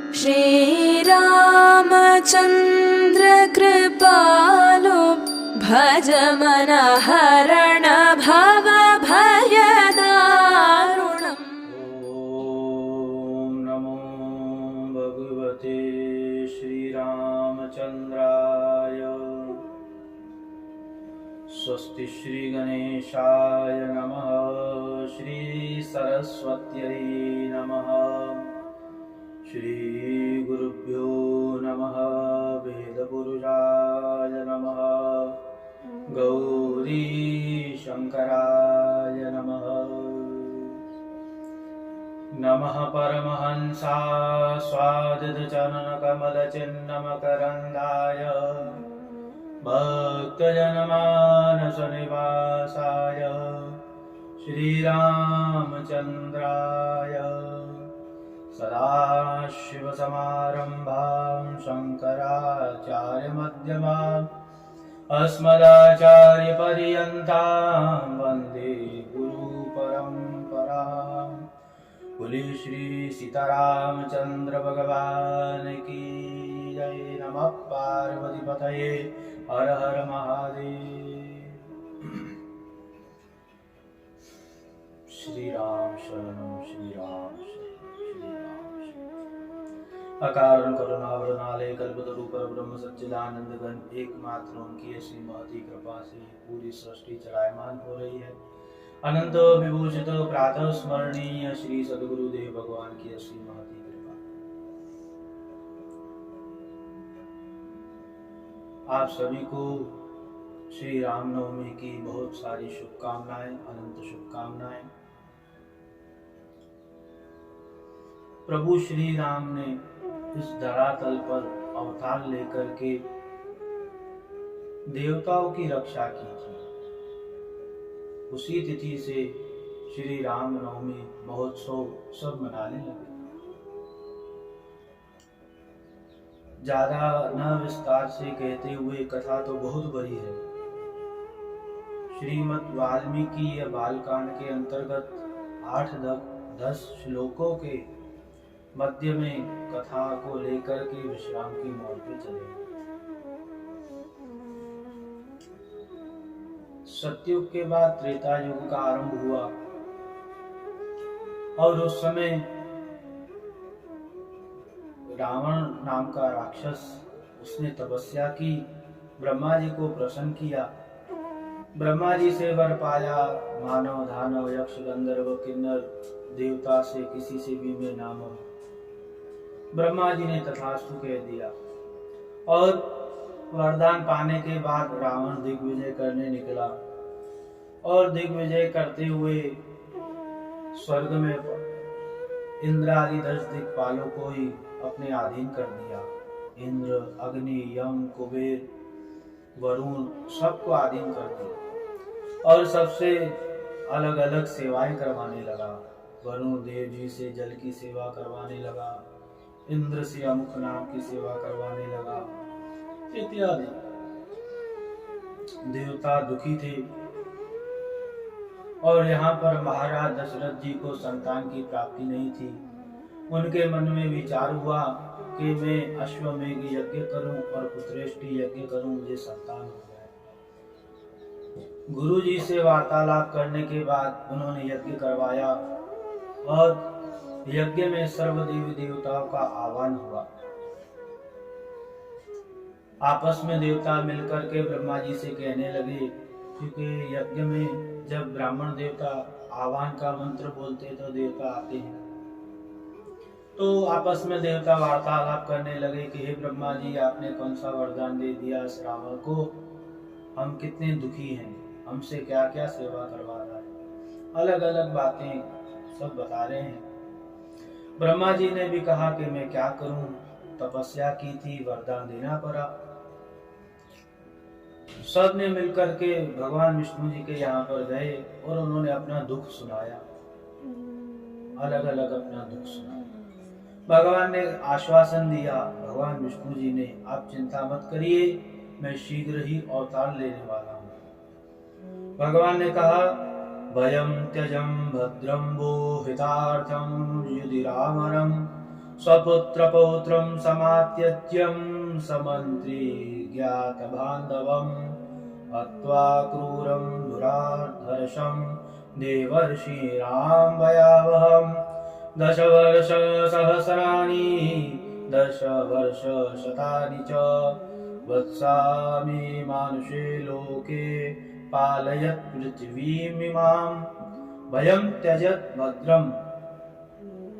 श्रीरामचन्द्र कृपालो भज मन हरण भव भयदारुणम्। ॐ नमो भगवते श्रीरामचन्द्राय। स्वस्ति श्री गणेशाय नमः। श्री सरस्वत्यै नमः। श्री गुरुभ्यो नमः। वेदपुरुषाय नमः। गौरी शंकराय नमः। नमः परमहंसा स्वादितचरणकमलचिन्नमकरन्दाय भक्तजनमानसनिवासाय श्रीरामचन्द्राय। सदाशिवसमारम्भां शङ्कराचार्यमध्यमाम् अस्मदाचार्यपर्यन्तां वन्दे गुरुपरम्पराम्। बोलिए श्री सीतारामचंद्र भगवान की जय। नमः पार्वतीपतये हर हर महादेव। श्री राम शरणं श्री राम शरणं श्री राम शरणं। अकारण करुणावरणालय कल्पतरुपर ब्रह्म सच्चिदानंद घन एकमात्र उनकी ऐसी महती कृपा से पूरी सृष्टि चलायमान हो रही है। अनंत विभूषित प्रातः स्मरणीय श्री सद्गुरुदेव भगवान की ऐसी महती कृपा। आप सभी को श्री रामनवमी की बहुत सारी शुभकामनाएं, अनंत शुभकामनाएं। प्रभु श्री राम ने इस धरातल पर अवतार लेकर के देवताओं की रक्षा की थी। उसी तिथि से श्री रामनवमी महोत्सव सब मनाने लगे। ज्यादा न विस्तार से कहते हुए कथा तो बहुत बड़ी है। श्रीमद् वाल्मीकि या बालकांड के अंतर्गत 8-10 श्लोकों के मध्य में कथा को लेकर के विश्राम की मोड़ पे चले। सतयुग के बाद त्रेता युग का आरंभ हुआ और उस समय रावण नाम का राक्षस, उसने तपस्या की, ब्रह्मा जी को प्रसन्न किया, ब्रह्मा जी से वर पाया। मानव दानव यक्ष गंधर्व किन्नर देवता से किसी से भी मैं ना मरूं। ब्रह्मा जी ने तथास्तु कह दिया और वरदान पाने के बाद रावण दिग्विजय करने निकला और दिग्विजय करते हुए स्वर्ग में इंद्र आदि 10 दिक्पालों को ही अपने अधीन कर दिया। इंद्र, अग्नि, यम, कुबेर, वरुण सबको अधीन कर दिया और सबसे अलग अलग सेवाएं करवाने लगा। वरुण देव जी से जल की सेवा करवाने लगा, इंद्र से अमुक नाम की सेवा करवाने लगा इत्यादि। देवता दुखी थे और यहाँ पर महाराज दशरथ जी को संतान की प्राप्ति नहीं थी। उनके मन में विचार हुआ कि मैं अश्वमेघ यज्ञ करूं और पुत्रेष्टि यज्ञ करूं, मुझे संतान हो जाए। गुरु जी से वार्तालाप करने के बाद उन्होंने यज्ञ करवाया और यज्ञ में सर्व देवी देवताओं का आह्वान हुआ। आपस में देवता मिलकर के ब्रह्मा जी से कहने लगे, क्योंकि यज्ञ में जब ब्राह्मण देवता आह्वान का मंत्र बोलते तो देवता आते हैं, तो आपस में देवता वार्तालाप करने लगे कि हे ब्रह्मा जी, आपने कौन सा वरदान दे दिया इस रावण को, हम कितने दुखी हैं, हमसे क्या क्या सेवा करवा रहा है। अलग अलग बातें सब बता रहे हैं। ब्रह्मा जी ने भी कहा कि मैं क्या करूं, तपस्या की थी, वरदान देना पड़ा। सब ने मिलकर के भगवान विष्णु जी के यहाँ पर गए और उन्होंने अपना दुख सुनाया, अलग अलग अपना दुख सुनाया। भगवान ने आश्वासन दिया, भगवान विष्णु जी ने, आप चिंता मत करिए, मैं शीघ्र ही अवतार लेने वाला हूँ। भगवान ने कहा, भयं त्यजं भद्रं वो हितार्थं युधिरामरं स्वपुत्र पौत्रं समात्यज्यं समन्त्री ज्ञात बान्धवम् हत्वा क्रूरं दुराधर्षं देवर्षीणां भयावहम् 10 वर्ष सहस्राणि 10 वर्ष शतानि च वत्सामि मानुषे लोके पालयत् पृथ्वीमिमां भयं त्यजत भद्रम।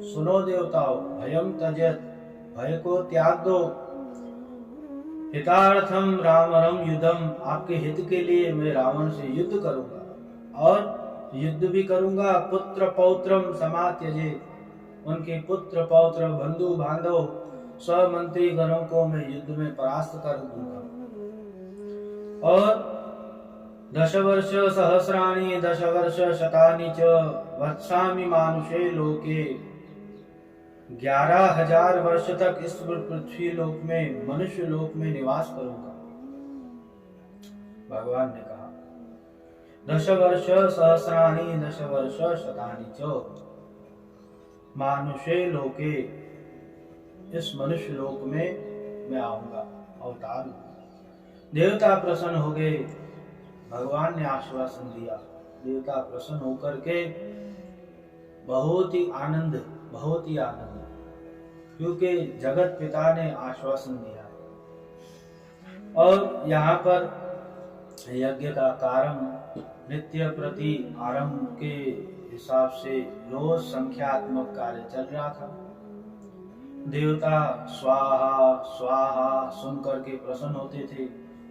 सुनो देवताओं, भयं त्यजत, भय को त्याग दो। हितार्थम रावणम युद्धम, आपके हित के लिए मैं रावण से युद्ध करूंगा और युद्ध भी करूंगा। पुत्र पौत्रम समात्यजे, उनके पुत्र पौत्र बंधु बांधव स्वमंत्री गणों को मैं युद्ध में परास्त कर दूंगा। और 10 वर्ष सहस्राणि 10 वर्ष शतानि च वत्सामि मानुषे लोके, 11,000 वर्ष तक इस पृथ्वी लोक में मनुष्य लोक में निवास करूंगा। भगवान ने कहा 10 वर्ष सहस्राणि 10 वर्ष शतानि च मानुषे लोके, इस मनुष्य लोक में मैं आऊंगा, अवतार लूंगा। देवता प्रसन्न हो गए, भगवान ने आश्वासन दिया। देवता प्रसन्न होकर के बहुत ही आनंद, क्योंकि जगत पिता ने आश्वासन दिया। और यहाँ पर यज्ञ का कारण नित्य प्रति आरंभ के हिसाब से रोज संख्यात्मक कार्य चल रहा था। देवता स्वाहा स्वाहा सुनकर के प्रसन्न होते थे।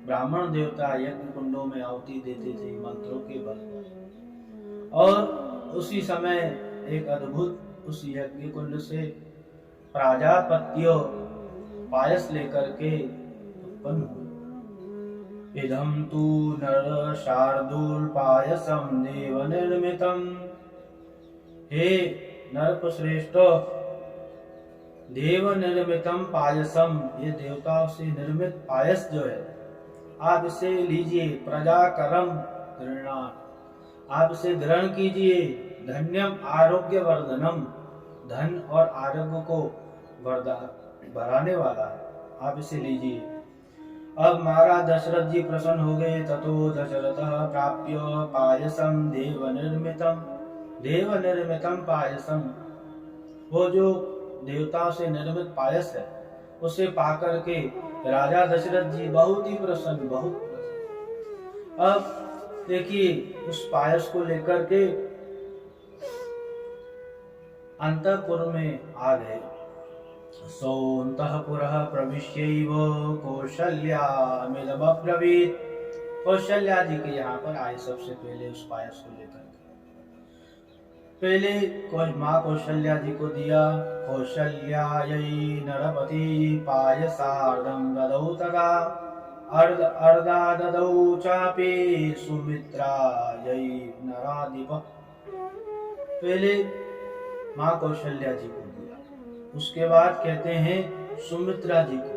ब्राह्मण देवता यज्ञ कुंडों में आहुति देते थे मंत्रों के बल पर। और उसी समय एक अद्भुत उस यज्ञ कुंड से प्राजापत्यो पायस लेकर के उत्पन्न हुए। इदं तु नर शार्दूल पायसम देव निर्मितम, हे नरप श्रेष्ठ, देव निर्मितम पायसम, ये देवताओं से निर्मित पायस जो है आप इसे लीजिए। प्रजा करम गृह्णात, आप इसे ग्रहण कीजिए। धन्यम आरोग्य वर्धनम, धन और आरोग्य को बढ़ाने वाला है, आप इसे लीजिए। अब महाराज दशरथ जी प्रसन्न हो गए। ततो दशरथः प्राप्य पायसम देव निर्मितम पायसम, वो जो देवताओं से निर्मित पायस है उसे पाकर के राजा दशरथ जी बहुत ही प्रसन्न, बहुत प्रसन्न। अब देखिए उस पायस को लेकर के अंतःपुर में आ गए। सोऽन्तःपुरः प्रविश्यैव कौशल्यामिदमब्रवीत्, कौशल्या जी के यहाँ पर आए सबसे पहले उस पायस को लेकर के। पहले माँ कौशल्या जी को दिया। कौशल्यायै नरपति पायसार्धं ददौ तदा अर्धा ददौ चापि सुमित्रायै नराधिपः। पहले माँ कौशल्या जी को दिया, उसके बाद कहते हैं सुमित्रा जी को,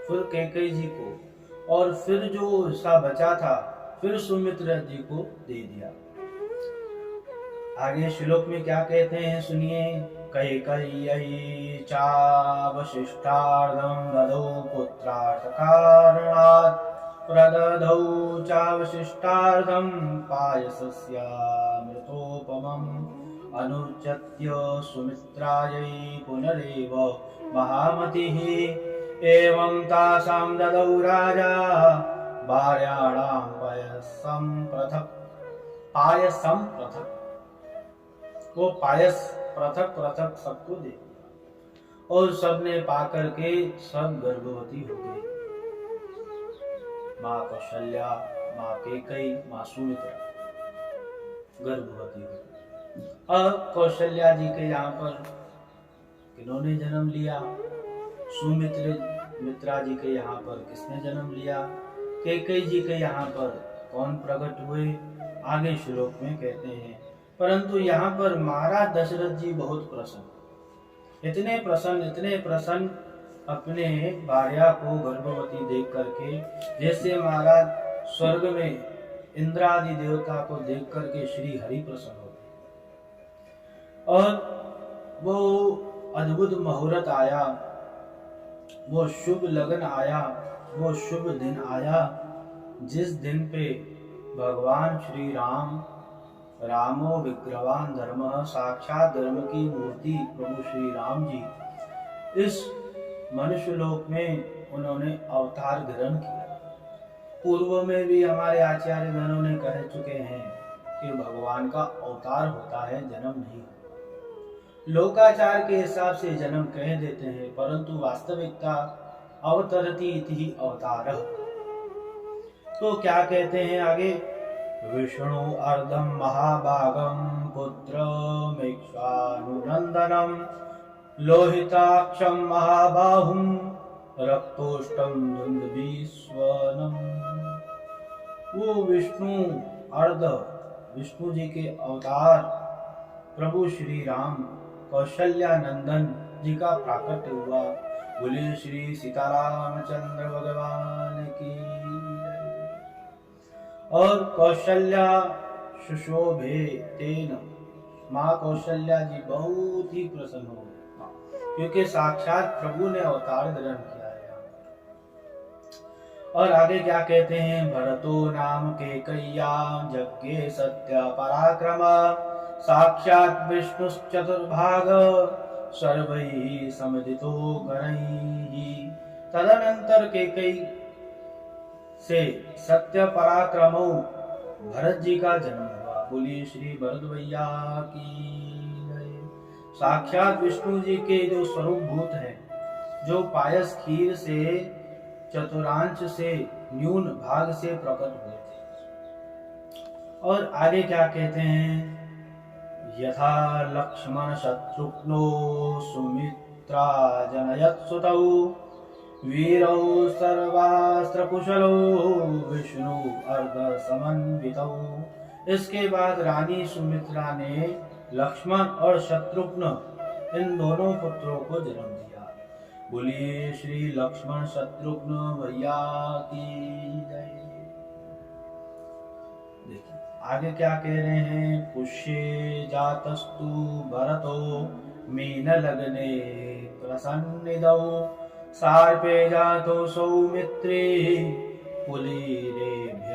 फिर कैकेयी जी को, और फिर जो हिस्सा बचा था फिर सुमित्रा जी को दे दिया। आगे श्लोक में क्या कहते हैं सुनिए। कैकेय्यै चावशिष्टार्धं ददौ पुत्रार्थकारणात् प्रददौ चावशिष्टार्धं पायसस्यामृतोपमम् अनुचत्य सुमित्रायै पुनरेव महामतिः। एवं तासां ददौ राजा भार्याणां पायसं पृथक्, वो पायस पृथक पृथक सबको दे दिया और सबने पाकर के सब गर्भवती हो गई। माँ कौशल्या, माँ कैकेयी, माँ सुमित्रा गर्भवती हो गई। अब कौशल्या जी के यहाँ पर किन्होंने जन्म लिया? सुमित्रा जी के यहाँ पर किसने जन्म लिया? कैकेयी जी के यहाँ पर कौन प्रकट हुए? आगे श्लोक में कहते हैं। परंतु यहाँ पर महाराज दशरथ जी बहुत प्रसन्न, इतने प्रसन्न अपने भार्या को गर्भवती देख करके, जैसे महाराज स्वर्ग में इंद्रादि देवता को देख करके श्री हरि प्रसन्न होते। और वो अद्भुत मुहूर्त आया, वो शुभ लगन आया, वो शुभ दिन आया, जिस दिन पे भगवान श्री राम, रामो विग्रहवान धर्मः, साक्षात धर्म की मूर्ति प्रभु श्री राम जी इस मनुष्य लोक में उन्होंने अवतार ग्रहण किया। पूर्व में भी हमारे आचार्य गणों ने कह चुके हैं कि भगवान का अवतार होता है, जन्म नहीं। लोकाचार के हिसाब से जन्म कह देते हैं, परंतु वास्तविकता अवतरति इति अवतारः। तो क्या कहते हैं आगे, विष्णु अर्धम महाभागम पुत्रमेक्षानुनंदनम लोहिताक्षम महाबाहुम रक्तोष्टम दुंदुभिस्वनम। वो विष्णु अर्ध, विष्णु जी के अवतार प्रभु श्री राम कौशल्या नंदन जी का प्राकट्य हुआ। बोले श्री सीतारामचंद्र भगवान की। और कौशल्या सुशोभे तेन, माँ कौशल्या जी बहुत ही प्रसन्न हो गई, क्योंकि साक्षात प्रभु ने अवतार ग्रहण किया है। और आगे क्या कहते हैं, भरतो नाम के कैया यज्ञे सत्य पराक्रम साक्षात विष्णु चतुर्भाग सर्वैः समदितो गणैः। तदनंतर केकई से सत्य पराक्रमो भरत जी का जन्म हुआ। बोलिए श्री भरत भैया की जय। साक्षात विष्णु जी के जो स्वरूप भूत हैं, जो पायस खीर से चतुरांश से न्यून भाग से प्रकट हुए थे। और आगे क्या कहते हैं, यथा लक्ष्मण शत्रुघ्नो सुमित्रा जनयत् सुतौ वीरौ सर्वास्त्र कुशलो विष्णु अर्ध समन्वितौ। इसके बाद रानी सुमित्रा ने लक्ष्मण और शत्रुघ्न इन दोनों पुत्रों को जन्म दिया। बोलिए श्री लक्ष्मण शत्रुघ्न भैया की जय। देखिए आगे क्या कह रहे हैं, पुष्ये जातस्तु भरतो मीन लगने प्रसन्निदौ सार्पे जातो सौमित्रे कुलीरेभ्य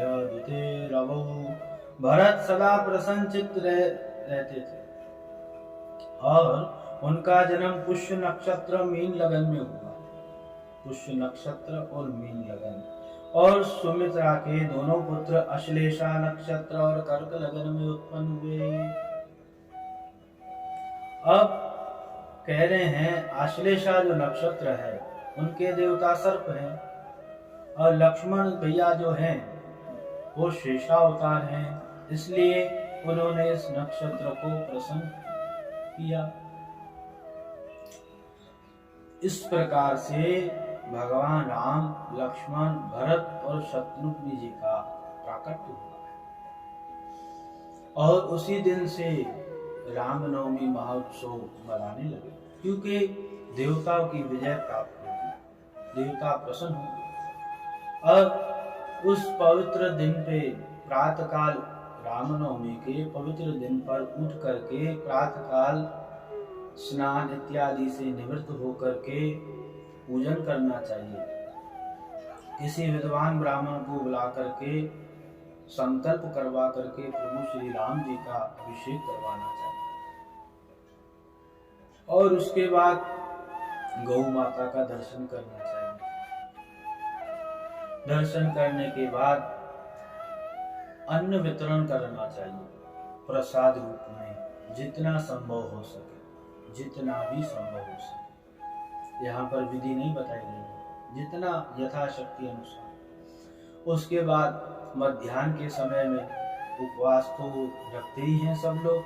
रवौ। भरत सदा प्रसन्नचित्त रहते थे और उनका जन्म पुष्य नक्षत्र मीन लगन में हुआ। पुष्य नक्षत्र और मीन लगन। और सुमित्रा के दोनों पुत्र अश्लेषा नक्षत्र और कर्क लगन में उत्पन्न हुए। अब कह रहे हैं अश्लेषा जो नक्षत्र है उनके देवता सर्प हैं, और लक्ष्मण भैया जो हैं वो शेषावतार हैं, इसलिए उन्होंने इस नक्षत्र को प्रसन्न किया। इस प्रकार से भगवान राम, लक्ष्मण, भरत और शत्रुघ्न जी का प्राकट्य हुआ है। और उसी दिन से रामनवमी महोत्सव मनाने लगे, क्योंकि देवताओं की विजय प्राप्त होगी, देवता प्रसन्न होंगे। और उस पवित्र दिन पे प्रातःकाल, रामनवमी के पवित्र दिन पर उठ करके प्रातःकाल स्नान इत्यादि से निवृत्त होकर के पूजन करना चाहिए। किसी विद्वान ब्राह्मण को बुला करके संकल्प करवा करके प्रभु श्री राम जी का अभिषेक करवाना चाहिए। और उसके बाद गौ माता का दर्शन करना चाहिए। दर्शन करने के बाद अन्न वितरण करना चाहिए प्रसाद रूप में, जितना संभव हो सके, जितना भी संभव हो सके। यहाँ पर विधि नहीं बताई गई है, जितना यथाशक्ति अनुसार। उसके बाद मध्याह्न के समय में उपवास तो रखते ही हैं सब लोग।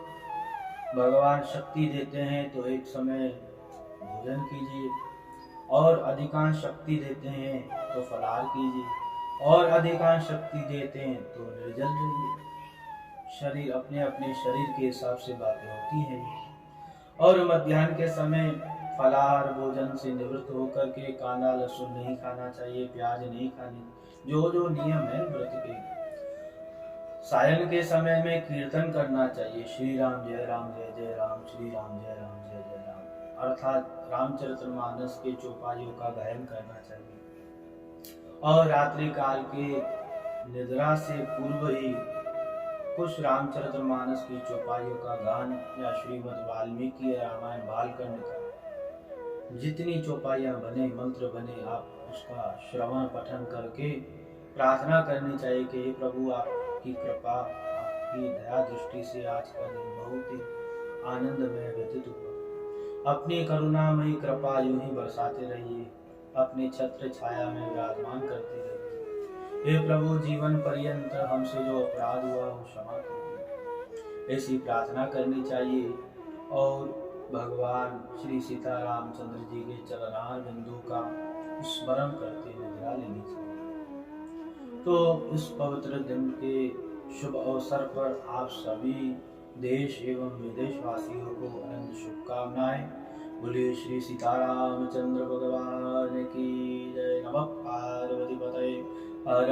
भगवान शक्ति देते हैं तो एक समय भोजन कीजिए, और अधिकांश शक्ति देते हैं तो फलाहार कीजिए, और अधिकांश शक्ति देते हैं तो निर्जल रहिए। शरीर अपने अपने शरीर के हिसाब से बातें होती हैं। और मध्याह्न के समय फलाहार भोजन से निवृत्त होकर के कांदा लहसुन नहीं खाना चाहिए, प्याज नहीं खानी, जो जो नियम है व्रत के। सायं के समय में कीर्तन करना चाहिए, श्री राम जय जय राम, श्री राम जय जय राम। अर्थात रामचरितमानस के चौपाइयों का गायन करना चाहिए और रात्रि काल के निद्रा से पूर्व ही कुछ रामचरितमानस की चौपाइयों का गान या श्रीमद् वाल्मीकि रामायण बालकांड का जितनी चौपाइयाँ बने मंत्र बने आप उसका श्रवण पठन करके प्रार्थना करनी चाहिए कि हे प्रभु आपकी कृपा आपकी दया दृष्टि से आज का दिन बहुत ही आनंदमय व्यतीत हुआ। अपनी करुणामयी कृपा यूं ही बरसाते रहिए, अपने छत्र छाया में विराजमान करते रहिए। हे प्रभु जीवन पर्यंत हमसे जो अपराध हुआ वो क्षमा कीजिए, ऐसी प्रार्थना करनी चाहिए और भगवान श्री सीता रामचंद्र जी के चरणार बिंदु का स्मरण करते हुए निद्रा लेनी चाहिए। तो इस पवित्र दिन के शुभ अवसर पर आप सभी देश एवं विदेश वासियों को अनंत शुभकामनाएं। बोलिए श्री सीतारामचंद्र भगवान की जय। नमः पार्वती पतये हर